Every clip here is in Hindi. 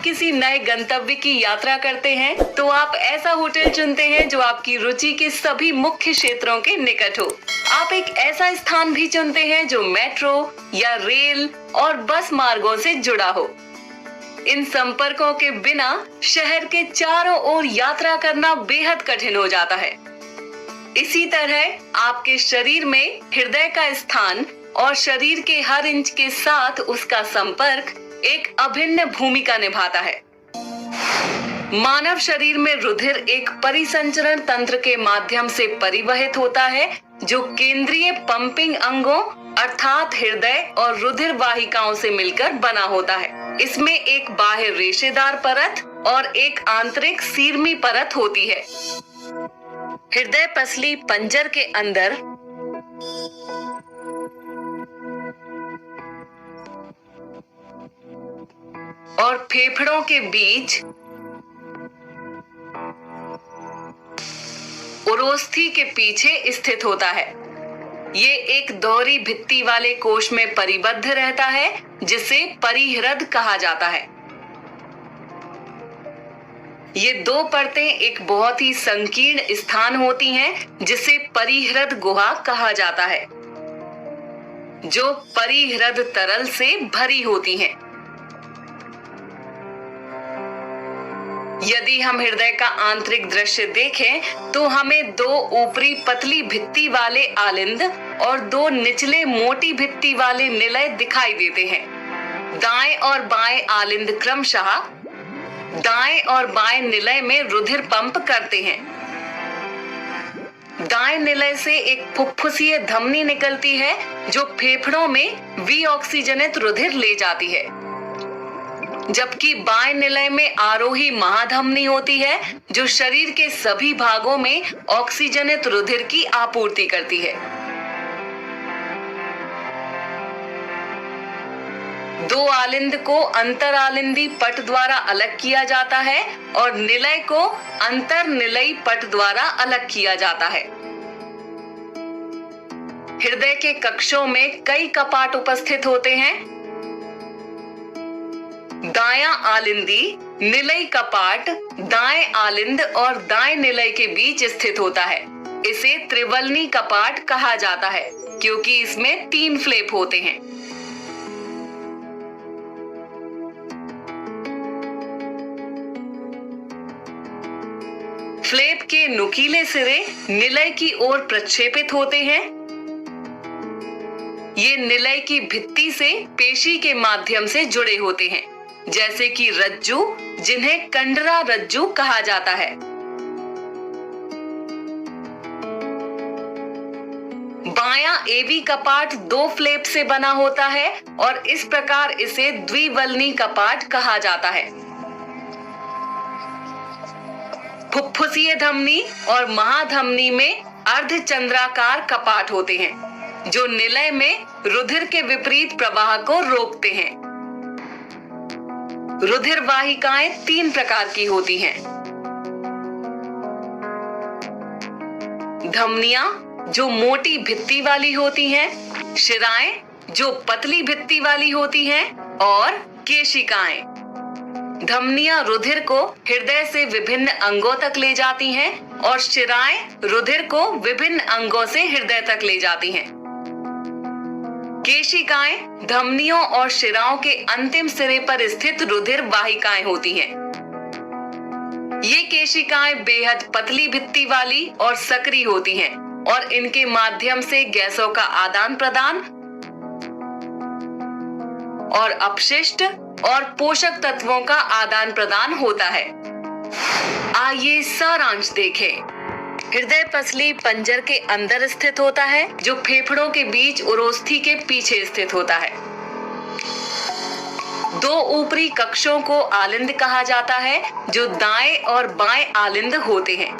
किसी नए गंतव्य की यात्रा करते हैं तो आप ऐसा होटल चुनते हैं जो आपकी रुचि के सभी मुख्य क्षेत्रों के निकट हो। आप एक ऐसा स्थान भी चुनते हैं जो मेट्रो या रेल और बस मार्गों से जुड़ा हो। इन संपर्कों के बिना शहर के चारों ओर यात्रा करना बेहद कठिन हो जाता है। इसी तरह आपके शरीर में हृदय का स्थान और शरीर के हर इंच के साथ उसका संपर्क एक अभिन्न भूमिका निभाता है। मानव शरीर में रुधिर एक परिसंचरण तंत्र के माध्यम से परिवहित होता है जो केंद्रीय पंपिंग अंगों अर्थात हृदय और रुधिर वाहिकाओं से मिलकर बना होता है। इसमें एक बाह्य रेशेदार परत और एक आंतरिक सीरमी परत होती है। हृदय पसली पंजर के अंदर और फेफड़ों के बीच उरोस्थी के पीछे स्थित होता है। ये एक दोहरी भित्ति वाले कोश में परिबद्ध रहता है जिसे परिहृद कहा जाता है। ये दो परतें एक बहुत ही संकीर्ण स्थान होती हैं जिसे परिहृद गुहा कहा जाता है जो परिहृद तरल से भरी होती हैं। यदि हम हृदय का आंतरिक दृश्य देखें तो हमें दो ऊपरी पतली भित्ति वाले आलिंद और दो निचले मोटी भित्ति वाले निलय दिखाई देते हैं। दाएं और बाएं आलिंद क्रमशः दाएं और बाएं निलय में रुधिर पंप करते हैं। दाएं निलय से एक फुफ्फुसीय धमनी निकलती है जो फेफड़ों में विऑक्सीजनित रुधिर ले जाती है, जबकि बाएं निलय में आरोही महाधमनी होती है जो शरीर के सभी भागों में ऑक्सीजनित रुधिर की आपूर्ति करती है। दो आलिंद को अंतरालिंदी पट द्वारा अलग किया जाता है और निलय को अंतरनिलयी पट द्वारा अलग किया जाता है। हृदय के कक्षों में कई कपाट उपस्थित होते हैं। दायां आलिंदी निलयी कपाट दाएं आलिंद और दाएं निलय के बीच स्थित होता है। इसे त्रिवलनी कपाट कहा जाता है क्योंकि इसमें 3 फ्लैप होते हैं। फ्लैप के नुकीले सिरे निलय की ओर प्रक्षेपित होते हैं। ये निलय की भित्ति से पेशी के माध्यम से जुड़े होते हैं, जैसे कि रज्जु, जिन्हें कंडरा रज्जु कहा जाता है। बायां एवी कपाट 2 फ्लैप से बना होता है और इस प्रकार इसे द्विवलनी कपाट कहा जाता है। फुफ्फुसीय धमनी और महाधमनी में अर्धचंद्राकार कपाट होते हैं जो निलय में रुधिर के विपरीत प्रवाह को रोकते हैं। रुधिर वाहिकाएं 3 प्रकार की होती हैं। धमनियां जो मोटी भित्ति वाली होती हैं, शिराएं जो पतली भित्ति वाली होती हैं और केशिकाएं। धमनियां रुधिर को हृदय से विभिन्न अंगों तक ले जाती हैं और शिराएं रुधिर को विभिन्न अंगों से हृदय तक ले जाती हैं। केशिकाएं धमनियों और शिराओं के अंतिम सिरे पर स्थित रुधिर वाहिकाएं होती हैं। ये केशिकाएं बेहद पतली भित्ति वाली और सक्रिय होती हैं और इनके माध्यम से गैसों का आदान प्रदान और अपशिष्ट और पोषक तत्वों का आदान प्रदान होता है। आइए सारांश देखें। हृदय पसली पंजर के अंदर स्थित होता है जो फेफड़ों के बीच उरोस्थी के पीछे स्थित होता है। 2 ऊपरी कक्षों को आलिंद कहा जाता है जो दाएं और बाएं आलिंद होते हैं।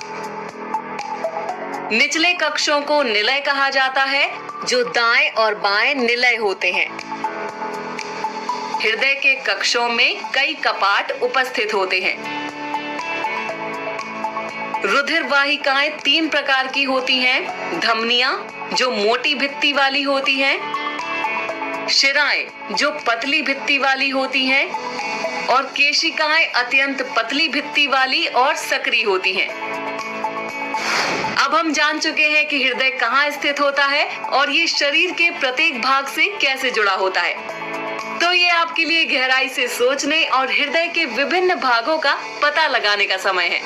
निचले कक्षों को निलय कहा जाता है जो दाएं और बाएं निलय होते हैं। हृदय के कक्षों में कई कपाट उपस्थित होते हैं। रुधिर वाहिकाएं 3 प्रकार की होती हैं। धमनियां जो मोटी भित्ति वाली होती हैं, शिराएं जो पतली भित्ति वाली होती हैं और केशिकाएं अत्यंत पतली भित्ति वाली और सक्रिय होती हैं। अब हम जान चुके हैं कि हृदय कहाँ स्थित होता है और ये शरीर के प्रत्येक भाग से कैसे जुड़ा होता है। तो ये आपके लिए गहराई से सोचने और हृदय के विभिन्न भागों का पता लगाने का समय है।